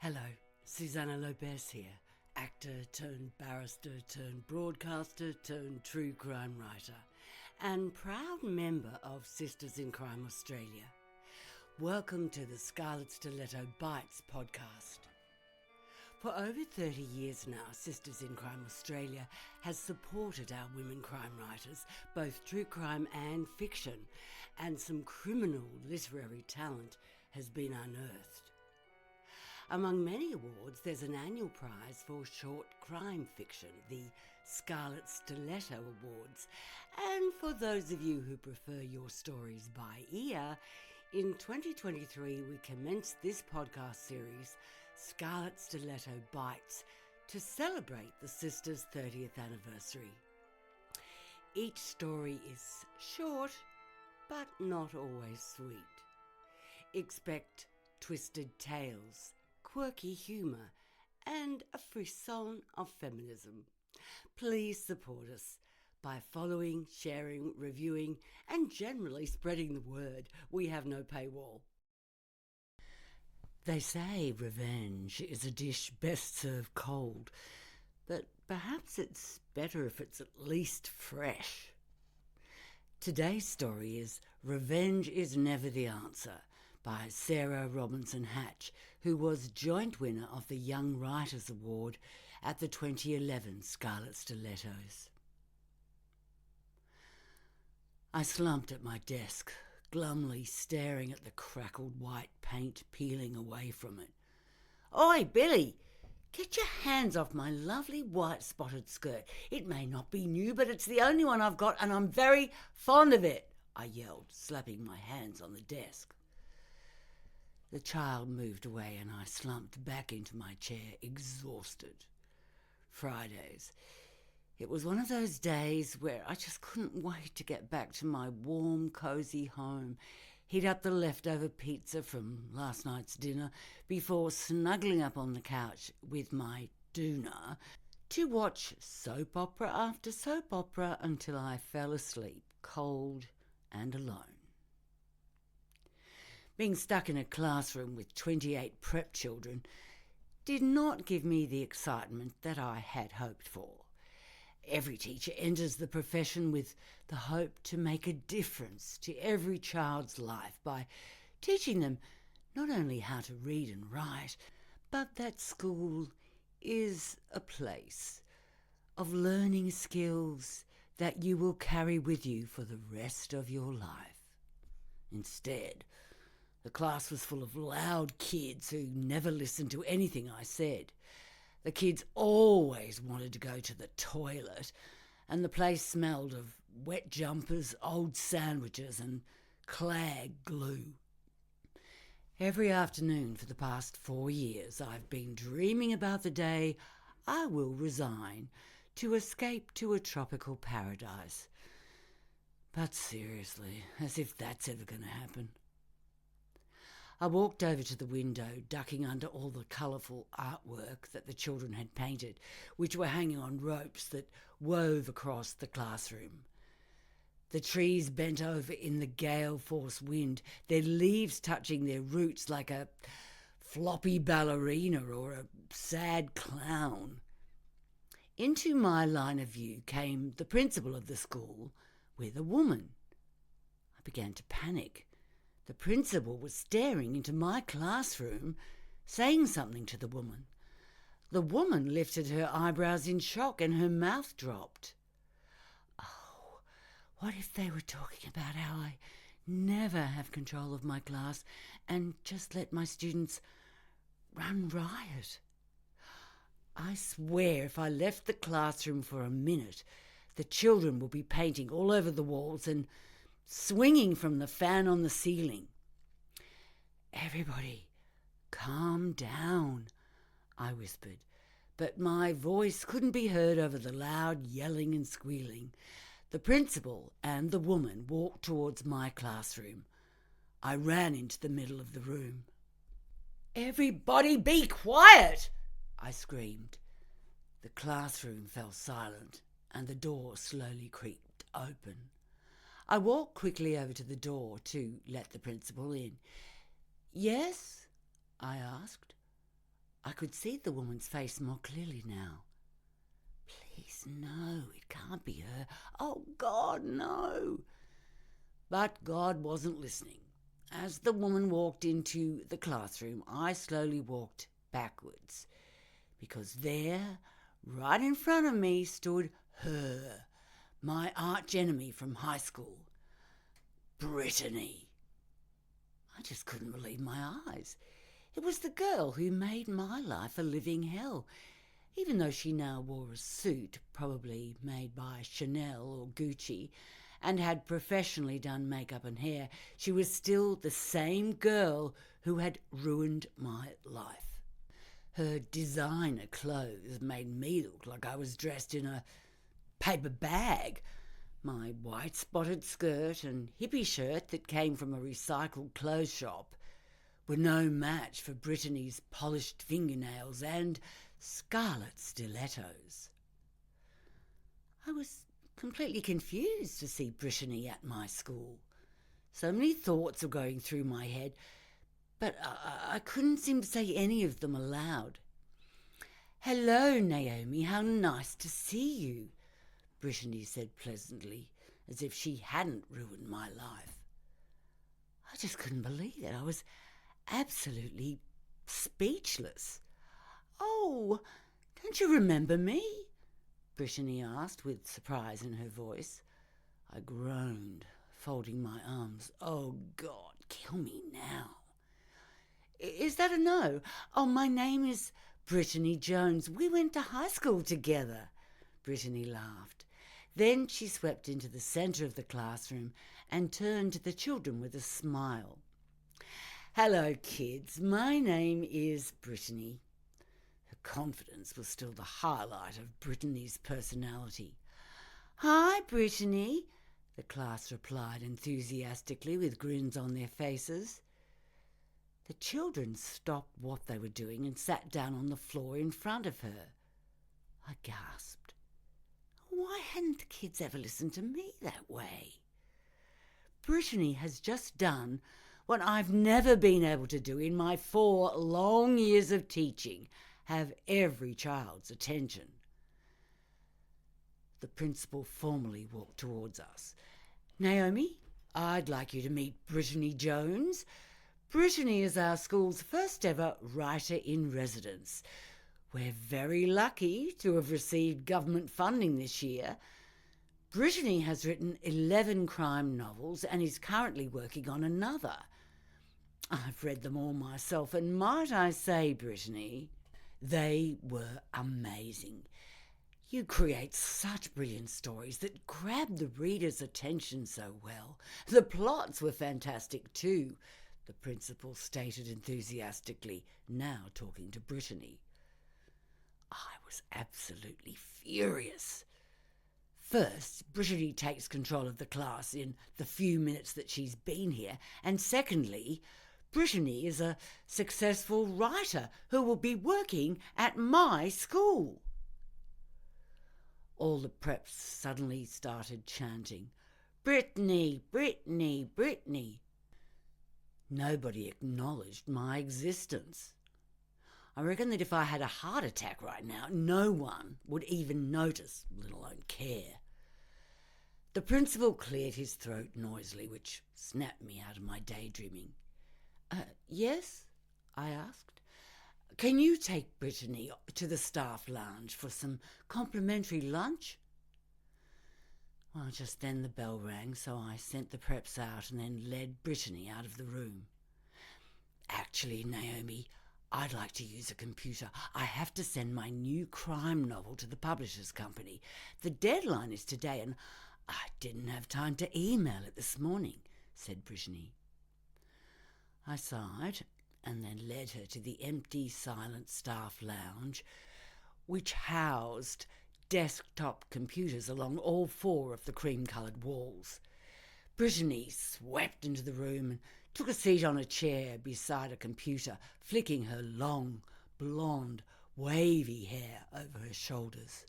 Hello, Susanna Lobez here, actor turned barrister turned broadcaster turned true crime writer, and proud member of Sisters in Crime Australia. Welcome to the Scarlet Stiletto Bites podcast. For over 30 years now, Sisters in Crime Australia has supported our women crime writers, both true crime and fiction, and some criminal literary talent has been unearthed. Among many awards, there's an annual prize for short crime fiction, the Scarlet Stiletto Awards. And for those of you who prefer your stories by ear, in 2023 we commenced this podcast series, Scarlet Stiletto Bites, to celebrate the Sisters' 30th anniversary. Each story is short, but not always sweet. Expect twisted tales, quirky humour, and a frisson of feminism. Please support us by following, sharing, reviewing, and generally spreading the word. We have no paywall. They say revenge is a dish best served cold, but perhaps it's better if it's at least fresh. Today's story is Revenge is Never the Answer, by Sarah Robinson Hatch, who was joint winner of the Young Writers Award at the 2011 Scarlet Stilettos. I slumped at my desk, glumly staring at the crackled white paint peeling away from it. "Oi, Billy! Get your hands off my lovely white spotted skirt. It may not be new, but it's the only one I've got, and I'm very fond of it," I yelled, slapping my hands on the desk. The child moved away and I slumped back into my chair, exhausted. Fridays. It was one of those days where I just couldn't wait to get back to my warm, cosy home, heat up the leftover pizza from last night's dinner before snuggling up on the couch with my doona to watch soap opera after soap opera until I fell asleep, cold and alone. Being stuck in a classroom with 28 prep children did not give me the excitement that I had hoped for. Every teacher enters the profession with the hope to make a difference to every child's life by teaching them not only how to read and write, but that school is a place of learning skills that you will carry with you for the rest of your life. Instead, the class was full of loud kids who never listened to anything I said. The kids always wanted to go to the toilet, and the place smelled of wet jumpers, old sandwiches, and clag glue. Every afternoon for the past 4 years, I've been dreaming about the day I will resign to escape to a tropical paradise. But seriously, as if that's ever going to happen. I walked over to the window, ducking under all the colourful artwork that the children had painted, which were hanging on ropes that wove across the classroom. The trees bent over in the gale-force wind, their leaves touching their roots like a floppy ballerina or a sad clown. Into my line of view came the principal of the school with a woman. I began to panic. The principal was staring into my classroom, saying something to the woman. The woman lifted her eyebrows in shock and her mouth dropped. Oh, what if they were talking about how I never have control of my class and just let my students run riot? I swear if I left the classroom for a minute, the children would be painting all over the walls and swinging from the fan on the ceiling. "Everybody, calm down," I whispered, but my voice couldn't be heard over the loud yelling and squealing. The principal and the woman walked towards my classroom. I ran into the middle of the room. "Everybody be quiet!" I screamed. The classroom fell silent and the door slowly creaked open. I walked quickly over to the door to let the principal in. "Yes?" I asked. I could see the woman's face more clearly now. Please, no, it can't be her. Oh, God, no. But God wasn't listening. As the woman walked into the classroom, I slowly walked backwards, because there, right in front of me, stood her, my arch enemy from high school, Brittany. I just couldn't believe my eyes. It was the girl who made my life a living hell. Even though she now wore a suit, probably made by Chanel or Gucci, and had professionally done makeup and hair, she was still the same girl who had ruined my life. Her designer clothes made me look like I was dressed in a paper bag. My white spotted skirt and hippie shirt that came from a recycled clothes shop were no match for Brittany's polished fingernails and scarlet stilettos. I was completely confused to see Brittany at my school. So many thoughts were going through my head, but I couldn't seem to say any of them aloud. "Hello, Naomi, how nice to see you," Brittany said pleasantly, as if she hadn't ruined my life. I just couldn't believe it. I was absolutely speechless. "Oh, don't you remember me?" Brittany asked with surprise in her voice. I groaned, folding my arms. "Oh, God, kill me now." "Is that a no?" "Oh, my name is Brittany Jones. We went to high school together." Brittany laughed. Then she swept into the centre of the classroom and turned to the children with a smile. "Hello, kids. My name is Brittany." Her confidence was still the highlight of Brittany's personality. "Hi, Brittany," the class replied enthusiastically with grins on their faces. The children stopped what they were doing and sat down on the floor in front of her. I gasped. Why hadn't the kids ever listened to me that way? Brittany has just done what I've never been able to do in my 4 long years of teaching, have every child's attention. The principal formally walked towards us. "Naomi, I'd like you to meet Brittany Jones. Brittany is our school's first ever writer-in-residence. We're very lucky to have received government funding this year. Brittany has written 11 crime novels and is currently working on another. I've read them all myself, and might I say, Brittany, they were amazing. You create such brilliant stories that grab the reader's attention so well. The plots were fantastic too," the principal stated enthusiastically, now talking to Brittany. I was absolutely furious. First, Brittany takes control of the class in the few minutes that she's been here, and secondly, Brittany is a successful writer who will be working at my school. All the preps suddenly started chanting, "Brittany, Brittany, Brittany." Nobody acknowledged my existence. I reckon that if I had a heart attack right now, no one would even notice, let alone care. The principal cleared his throat noisily, which snapped me out of my daydreaming. "Yes?" I asked. "Can you take Brittany to the staff lounge for some complimentary lunch?" Well, just then the bell rang, so I sent the preps out and then led Brittany out of the room. "Actually, Naomi, I'd like to use a computer. I have to send my new crime novel to the publishers' company. The deadline is today and I didn't have time to email it this morning," said Brittany. I sighed and then led her to the empty, silent staff lounge, which housed desktop computers along all 4 of the cream-coloured walls. Brittany swept into the room and took a seat on a chair beside a computer, flicking her long, blonde, wavy hair over her shoulders.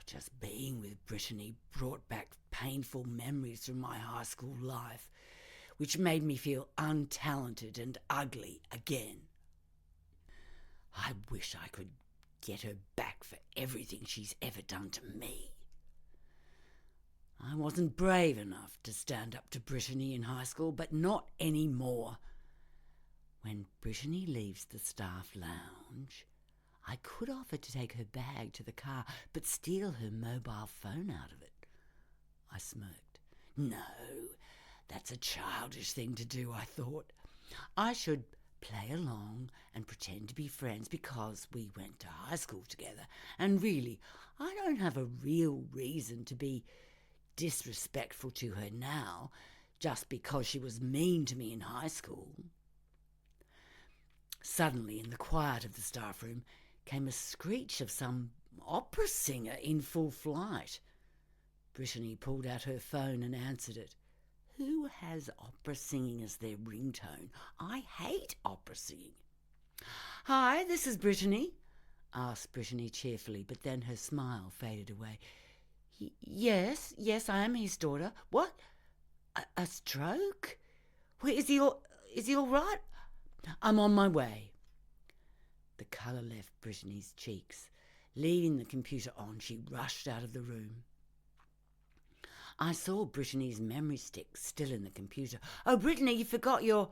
Just being with Brittany brought back painful memories from my high school life, which made me feel untalented and ugly again. I wish I could get her back for everything she's ever done to me. I wasn't brave enough to stand up to Brittany in high school, but not anymore. When Brittany leaves the staff lounge, I could offer to take her bag to the car, but steal her mobile phone out of it. I smirked. No, that's a childish thing to do, I thought. I should play along and pretend to be friends because we went to high school together, and really, I don't have a real reason to be disrespectful to her now just because she was mean to me in high school. Suddenly, in the quiet of the staff room, came a screech of some opera singer in full flight. Brittany pulled out her phone and answered it. Who has opera singing as their ringtone? I hate opera singing. Hi, this is Brittany, asked Brittany cheerfully, but then her smile faded away. Yes, I am his daughter. What? A stroke? Where is he all right? I'm on my way. The colour left Brittany's cheeks. Leaving the computer on, she rushed out of the room. I saw Brittany's memory stick still in the computer. Oh, Brittany, you forgot your...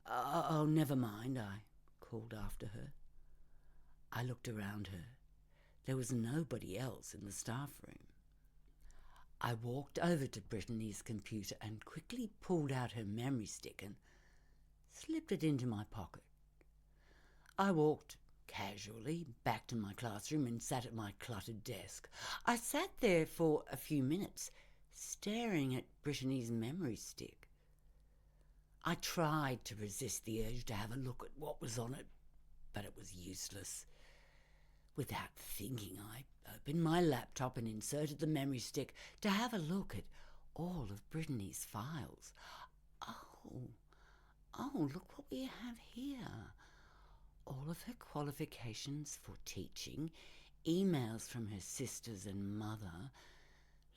Oh, never mind, I called after her. I looked around her. There was nobody else in the staff room. I walked over to Brittany's computer and quickly pulled out her memory stick and slipped it into my pocket. I walked casually back to my classroom and sat at my cluttered desk. I sat there for a few minutes, staring at Brittany's memory stick. I tried to resist the urge to have a look at what was on it, but it was useless. Without thinking, I opened my laptop and inserted the memory stick to have a look at all of Brittany's files. Oh, look what we have here. All of her qualifications for teaching, emails from her sisters and mother,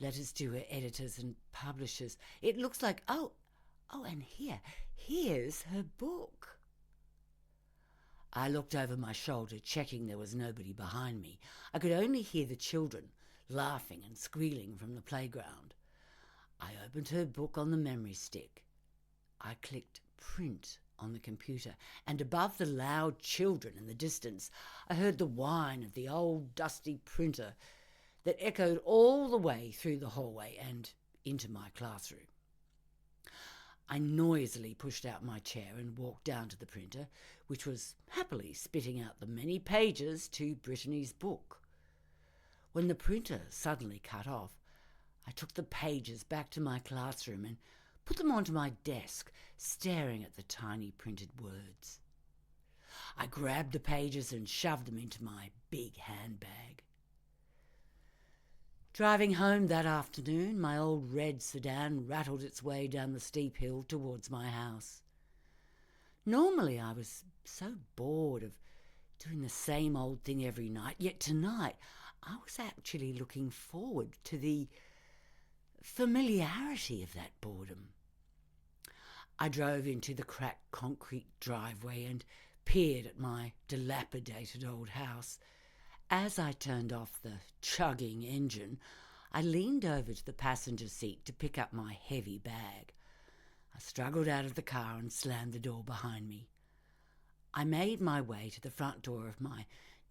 letters to her editors and publishers. It looks like, and here's her book. I looked over my shoulder, checking there was nobody behind me. I could only hear the children laughing and squealing from the playground. I opened her book on the memory stick. I clicked print on the computer, and above the loud children in the distance, I heard the whine of the old dusty printer that echoed all the way through the hallway and into my classroom. I noisily pushed out my chair and walked down to the printer, which was happily spitting out the many pages to Brittany's book. When the printer suddenly cut off, I took the pages back to my classroom and put them onto my desk, staring at the tiny printed words. I grabbed the pages and shoved them into my big handbag. Driving home that afternoon, my old red sedan rattled its way down the steep hill towards my house. Normally I was so bored of doing the same old thing every night, yet tonight I was actually looking forward to the familiarity of that boredom. I drove into the cracked concrete driveway and peered at my dilapidated old house. As I turned off the chugging engine, I leaned over to the passenger seat to pick up my heavy bag. I struggled out of the car and slammed the door behind me. I made my way to the front door of my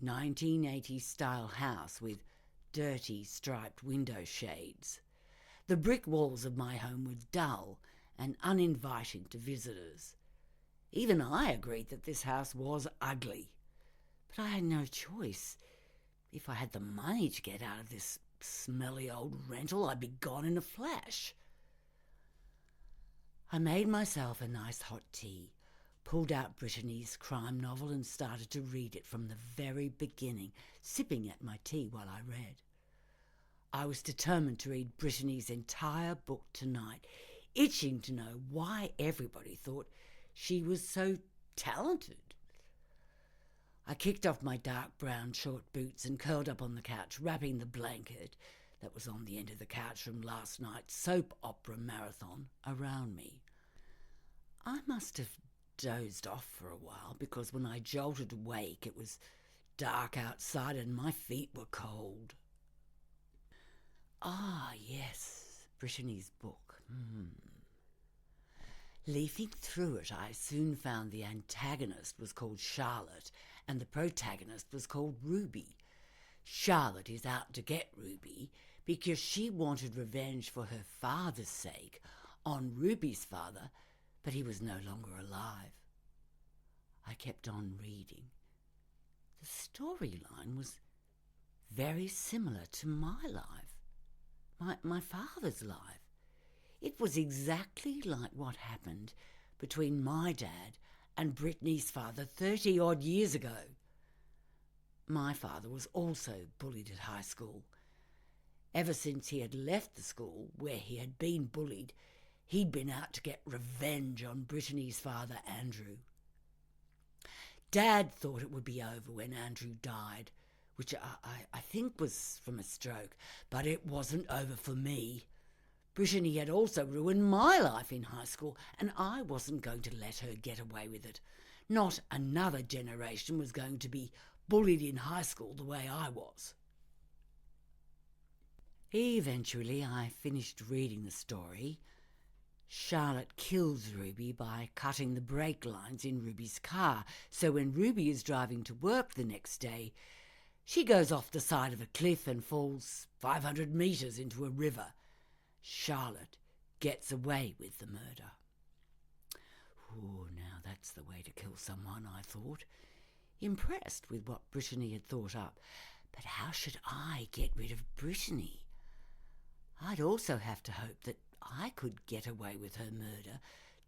1980s-style house with dirty striped window shades. The brick walls of my home were dull and uninviting to visitors. Even I agreed that this house was ugly, but I had no choice. If I had the money to get out of this smelly old rental, I'd be gone in a flash. I made myself a nice hot tea, pulled out Brittany's crime novel and started to read it from the very beginning, sipping at my tea while I read. I was determined to read Brittany's entire book tonight, itching to know why everybody thought she was so talented. I kicked off my dark brown short boots and curled up on the couch, wrapping the blanket that was on the end of the couch from last night's soap opera marathon around me. I must have dozed off for a while because when I jolted awake it was dark outside and my feet were cold. Ah, yes, Brittany's book. Leafing through it, I soon found the antagonist was called Charlotte and the protagonist was called Ruby. Charlotte is out to get Ruby because she wanted revenge for her father's sake on Ruby's father, but he was no longer alive. I kept on reading. The storyline was very similar to my life, my father's life. It was exactly like what happened between my dad and Brittany's father 30-odd years ago. My father was also bullied at high school. Ever since he had left the school where he had been bullied, he'd been out to get revenge on Brittany's father, Andrew. Dad thought it would be over when Andrew died, which I think was from a stroke, but it wasn't over for me. Brittany had also ruined my life in high school, and I wasn't going to let her get away with it. Not another generation was going to be bullied in high school the way I was. Eventually, I finished reading the story. Charlotte kills Ruby by cutting the brake lines in Ruby's car, so when Ruby is driving to work the next day, she goes off the side of a cliff and falls 500 metres into a river. Charlotte gets away with the murder. Oh, now that's the way to kill someone, I thought, impressed with what Brittany had thought up. But how should I get rid of Brittany? I'd also have to hope that I could get away with her murder,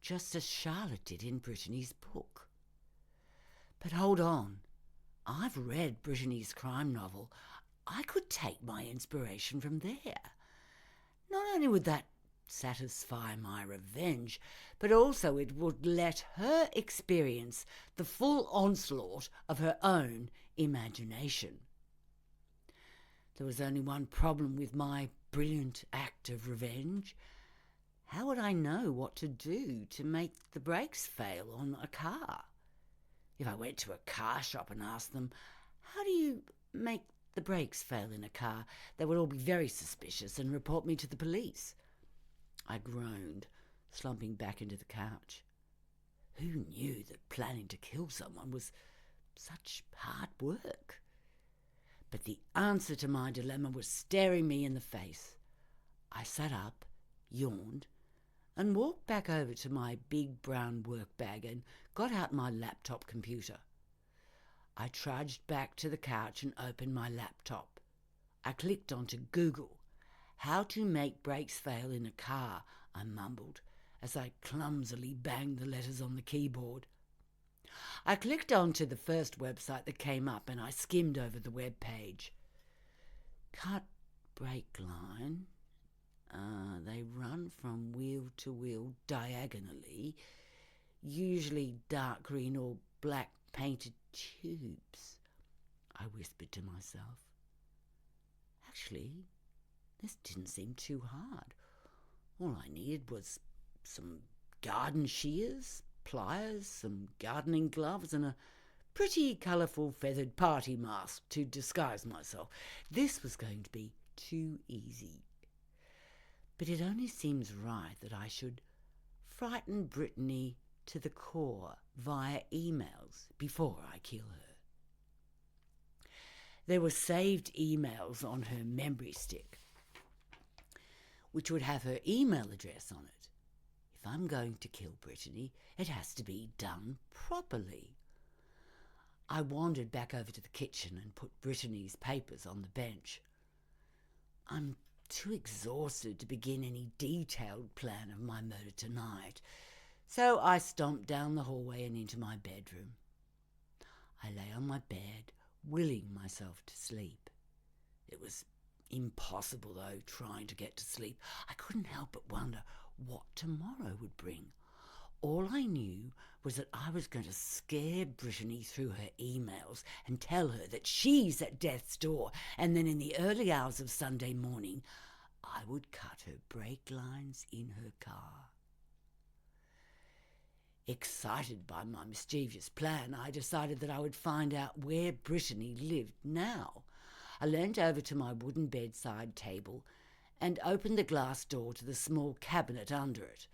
just as Charlotte did in Brittany's book. But hold on, I've read Brittany's crime novel. I could take my inspiration from there. Not only would that satisfy my revenge, but also it would let her experience the full onslaught of her own imagination. There was only one problem with my brilliant act of revenge. How would I know what to do to make the brakes fail on a car? If I went to a car shop and asked them, how do you make the brakes fail in a car, they would all be very suspicious and report me to the police. I groaned, slumping back into the couch. Who knew that planning to kill someone was such hard work? But the answer to my dilemma was staring me in the face. I sat up, yawned, and walked back over to my big brown work bag and got out my laptop computer. I trudged back to the couch and opened my laptop. I clicked onto Google. How to make brakes fail in a car, I mumbled as I clumsily banged the letters on the keyboard. I clicked onto the first website that came up and I skimmed over the web page. Cut brake line. They run from wheel to wheel diagonally, usually dark green or black painted tubes, I whispered to myself. Actually, this didn't seem too hard. All I needed was some garden shears, pliers, some gardening gloves and a pretty colourful feathered party mask to disguise myself. This was going to be too easy. But it only seems right that I should frighten Brittany to the core via emails before I kill her. There were saved emails on her memory stick, which would have her email address on it. If I'm going to kill Brittany, it has to be done properly. I wandered back over to the kitchen and put Brittany's papers on the bench. I'm too exhausted to begin any detailed plan of my murder tonight, so I stomped down the hallway and into my bedroom. I lay on my bed, willing myself to sleep. It was impossible, though, trying to get to sleep. I couldn't help but wonder what tomorrow would bring. All I knew was that I was going to scare Brittany through her emails and tell her that she's at death's door, and then in the early hours of Sunday morning, I would cut her brake lines in her car. Excited by my mischievous plan, I decided that I would find out where Brittany lived now. I leant over to my wooden bedside table and opened the glass door to the small cabinet under it.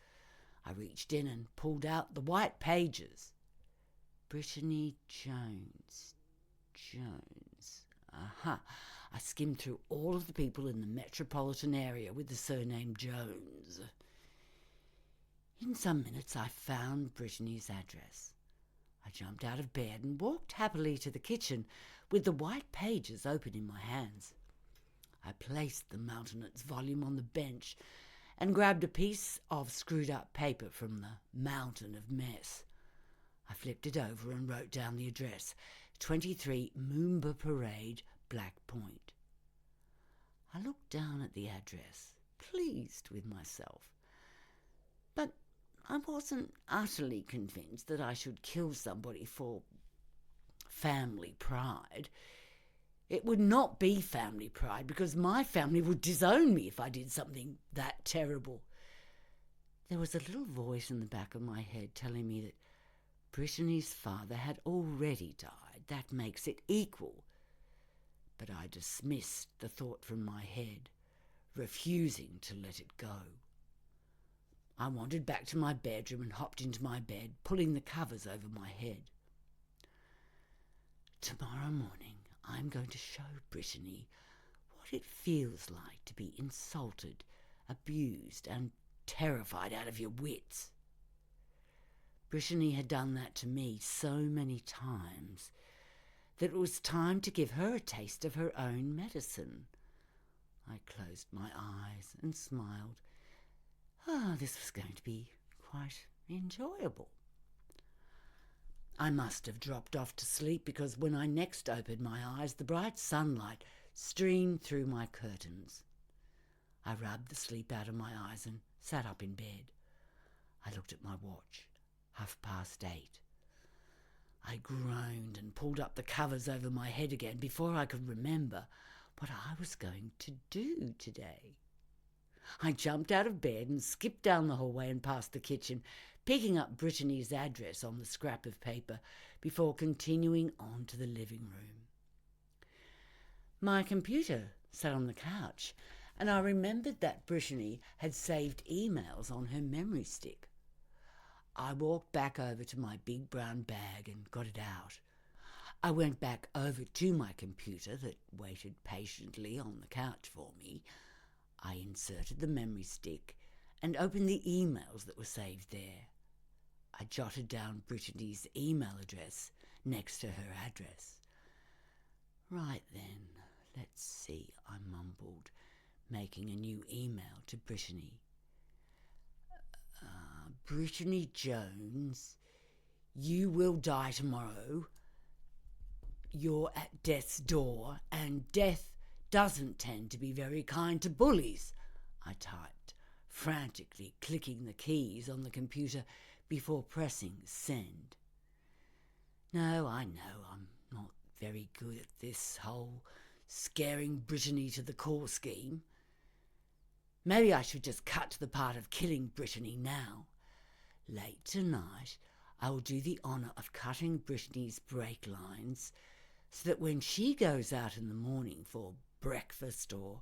I reached in and pulled out the white pages. Brittany Jones. Aha. I skimmed through all of the people in the metropolitan area with the surname Jones. In some minutes I found Brittany's address. I jumped out of bed and walked happily to the kitchen with the white pages open in my hands. I placed the mountainous volume on the bench and grabbed a piece of screwed-up paper from the mountain of mess. I flipped it over and wrote down the address, 23 Moomba Parade, Black Point. I looked down at the address, pleased with myself. But I wasn't utterly convinced that I should kill somebody for family pride. It would not be family pride, because my family would disown me if I did something that terrible. There was a little voice in the back of my head telling me that Brittany's father had already died. That makes it equal. But I dismissed the thought from my head, refusing to let it go. I wandered back to my bedroom and hopped into my bed, pulling the covers over my head. Tomorrow morning, I'm going to show Brittany what it feels like to be insulted, abused, and terrified out of your wits. Brittany had done that to me so many times that it was time to give her a taste of her own medicine. I closed my eyes and smiled. This was going to be quite enjoyable. I must have dropped off to sleep, because when I next opened my eyes, the bright sunlight streamed through my curtains. I rubbed the sleep out of my eyes and sat up in bed. I looked at my watch, 8:30. I groaned and pulled up the covers over my head again before I could remember what I was going to do today. I jumped out of bed and skipped down the hallway and past the kitchen, picking up Brittany's address on the scrap of paper before continuing on to the living room. My computer sat on the couch, and I remembered that Brittany had saved emails on her memory stick. I walked back over to my big brown bag and got it out. I went back over to my computer that waited patiently on the couch for me. I inserted the memory stick and opened the emails that were saved there. I jotted down Brittany's email address next to her address. Right then, let's see, I mumbled, making a new email to Brittany. Brittany Jones, you will die tomorrow. You're at death's door, and death doesn't tend to be very kind to bullies, I typed, frantically clicking the keys on the computer before pressing send. No, I know I'm not very good at this whole scaring Brittany to the core scheme. Maybe I should just cut to the part of killing Brittany now. Late tonight, I will do the honour of cutting Brittany's brake lines so that when she goes out in the morning for breakfast or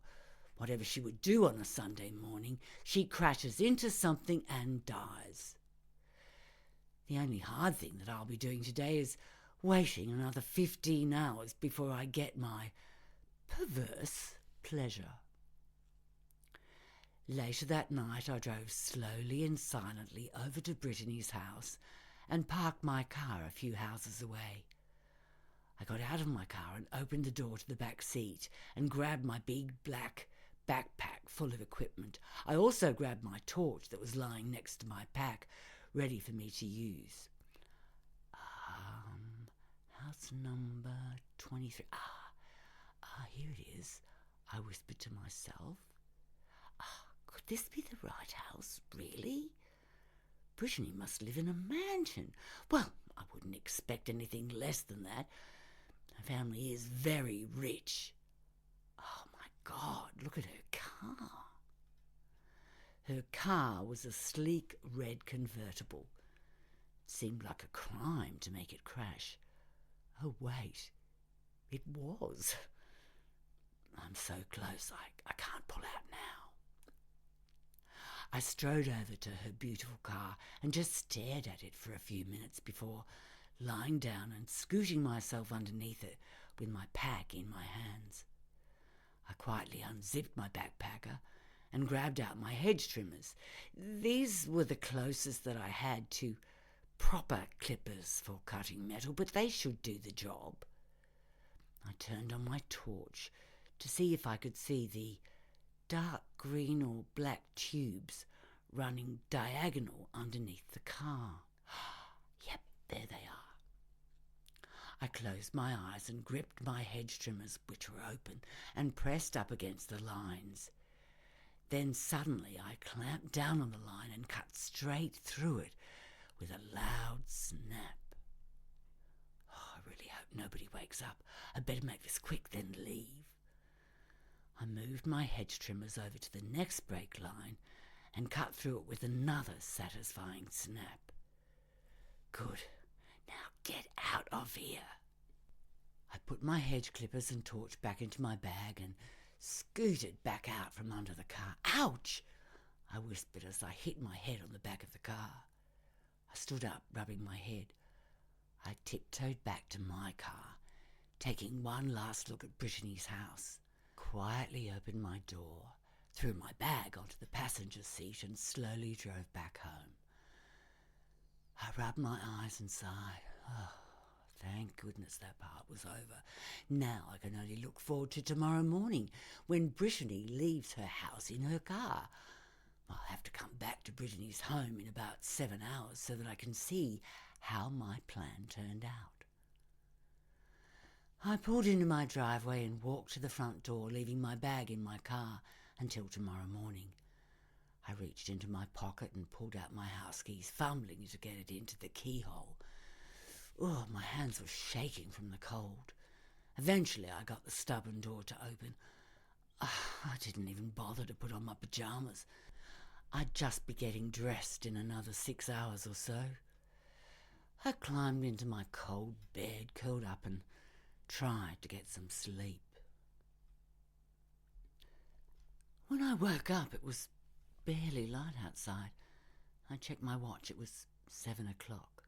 whatever she would do on a Sunday morning, she crashes into something and dies. The only hard thing that I'll be doing today is waiting another 15 hours before I get my perverse pleasure. Later that night, I drove slowly and silently over to Brittany's house and parked my car a few houses away. I got out of my car and opened the door to the back seat and grabbed my big black backpack full of equipment. I also grabbed my torch that was lying next to my pack, ready for me to use. House number 23. Here it is, I whispered to myself. Could this be the right house, really? Brittany must live in a mansion. Well, I wouldn't expect anything less than that. Her family is very rich. Oh, my God, look at her car. Her car was a sleek red convertible. seemed like a crime to make it crash. Oh, wait, it was. I'm so close, I can't pull out now. I strode over to her beautiful car and just stared at it for a few minutes before lying down and scooting myself underneath it with my pack in my hands. I quietly unzipped my backpacker and grabbed out my hedge trimmers. These were the closest that I had to proper clippers for cutting metal, but they should do the job. I turned on my torch to see if I could see the dark green or black tubes running diagonal underneath the car. Yep, there they are. I closed my eyes and gripped my hedge trimmers, which were open, and pressed up against the lines. Then suddenly I clamped down on the line and cut straight through it with a loud snap. Oh, I really hope nobody wakes up. I'd better make this quick, then leave. I moved my hedge trimmers over to the next brake line and cut through it with another satisfying snap. Good. Now get out of here. I put my hedge clippers and torch back into my bag and scooted back out from under the car. Ouch! I whispered as I hit my head on the back of the car. I stood up, rubbing my head. I tiptoed back to my car, taking one last look at Brittany's house. Quietly opened my door, threw my bag onto the passenger seat and slowly drove back home. I rubbed my eyes and sighed. Oh, thank goodness that part was over. Now I can only look forward to tomorrow morning when Brittany leaves her house in her car. I'll have to come back to Brittany's home in about 7 hours so that I can see how my plan turned out. I pulled into my driveway and walked to the front door, leaving my bag in my car until tomorrow morning. I reached into my pocket and pulled out my house keys, fumbling to get it into the keyhole. Oh, my hands were shaking from the cold. Eventually I got the stubborn door to open. I didn't even bother to put on my pyjamas. I'd just be getting dressed in another 6 hours or so. I climbed into my cold bed, curled up and tried to get some sleep. When I woke up, it was barely light outside. I checked my watch. It was 7 o'clock.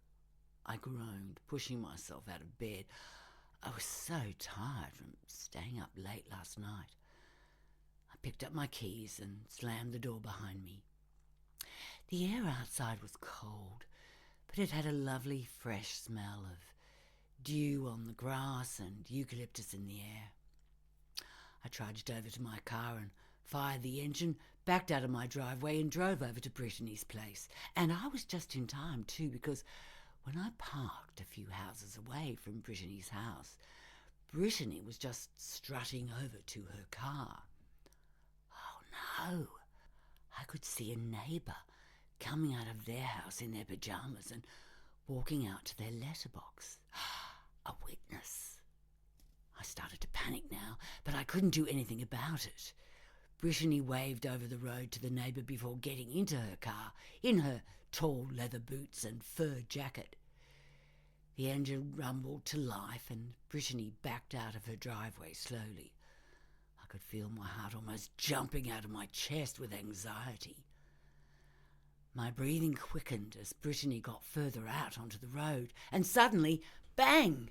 I groaned, pushing myself out of bed. I was so tired from staying up late last night. I picked up my keys and slammed the door behind me. The air outside was cold, but it had a lovely fresh smell of dew on the grass and eucalyptus in the air. I trudged over to my car and fired the engine, backed out of my driveway and drove over to Brittany's place. And I was just in time too, because when I parked a few houses away from Brittany's house, Brittany was just strutting over to her car. Oh no! I could see a neighbour coming out of their house in their pyjamas and walking out to their letterbox. A witness. I started to panic now, but I couldn't do anything about it. Brittany waved over the road to the neighbour before getting into her car in her tall leather boots and fur jacket. The engine rumbled to life and Brittany backed out of her driveway slowly. I could feel my heart almost jumping out of my chest with anxiety. My breathing quickened as Brittany got further out onto the road, and suddenly, bang!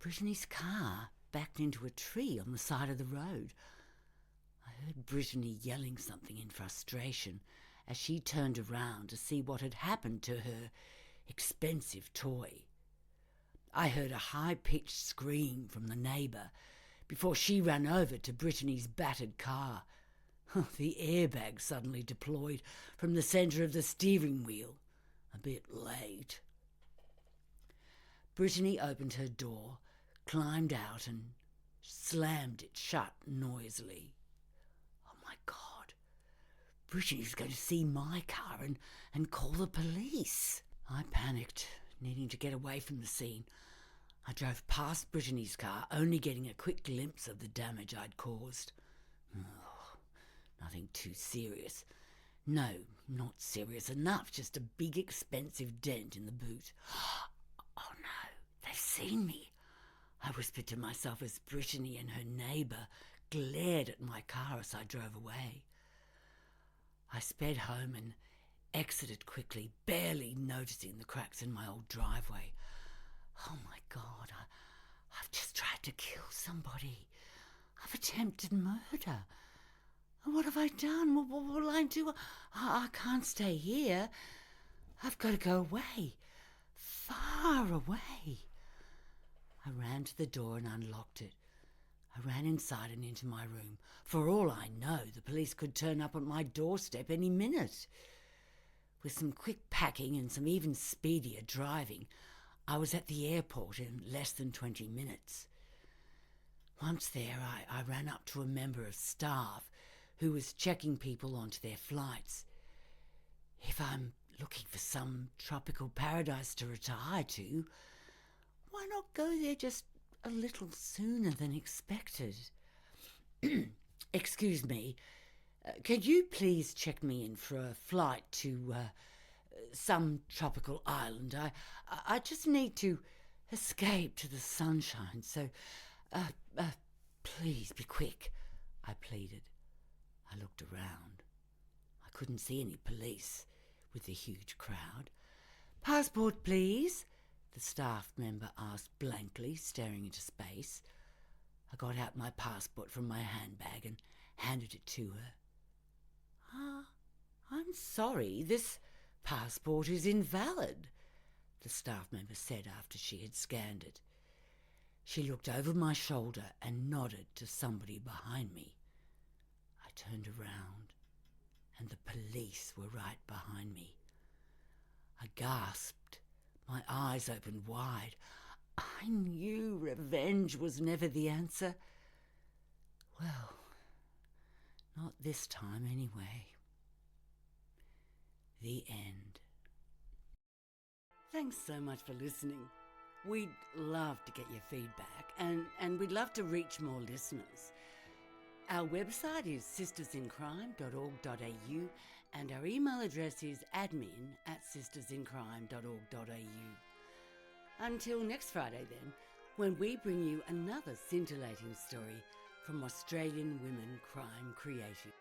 Brittany's car backed into a tree on the side of the road. I heard Brittany yelling something in frustration as she turned around to see what had happened to her expensive toy. I heard a high-pitched scream from the neighbour before she ran over to Brittany's battered car. The airbag suddenly deployed from the centre of the steering wheel. A bit late. Brittany opened her door, climbed out and slammed it shut noisily. Oh my God, Brittany's going to see my car and call the police. I panicked, needing to get away from the scene. I drove past Brittany's car, only getting a quick glimpse of the damage I'd caused. Oh, nothing too serious, No, not serious enough, just a big expensive dent in the boot. Oh no, they've seen me. I whispered to myself as Brittany and her neighbour glared at my car as I drove away. I sped home and exited quickly, barely noticing the cracks in my old driveway. Oh my God, I've just tried to kill somebody. I've attempted murder. What have I done? What will I do? I can't stay here. I've got to go away. Far away. I ran to the door and unlocked it. I ran inside and into my room. For all I know, the police could turn up at my doorstep any minute. With some quick packing and some even speedier driving, I was at the airport in less than 20 minutes. Once there, I ran up to a member of staff who was checking people onto their flights. If I'm looking for some tropical paradise to retire to, why not go there just a little sooner than expected? Excuse me, could you please check me in for a flight to some tropical island? I just need to escape to the sunshine, so please be quick, I pleaded. I looked around. I couldn't see any police with the huge crowd. Passport, please, the staff member asked blankly, staring into space. I got out my passport from my handbag and handed it to her. I'm sorry, this passport is invalid, the staff member said after she had scanned it. She looked over my shoulder and nodded to somebody behind me. I turned around, and the police were right behind me. I gasped, my eyes opened wide. I knew revenge was never the answer. Well, not this time anyway. The end. Thanks so much for listening. We'd love to get your feedback and we'd love to reach more listeners. Our website is sistersincrime.org.au and our email address is admin@sistersincrime.org.au. Until next Friday then, when we bring you another scintillating story from Australian women crime creative.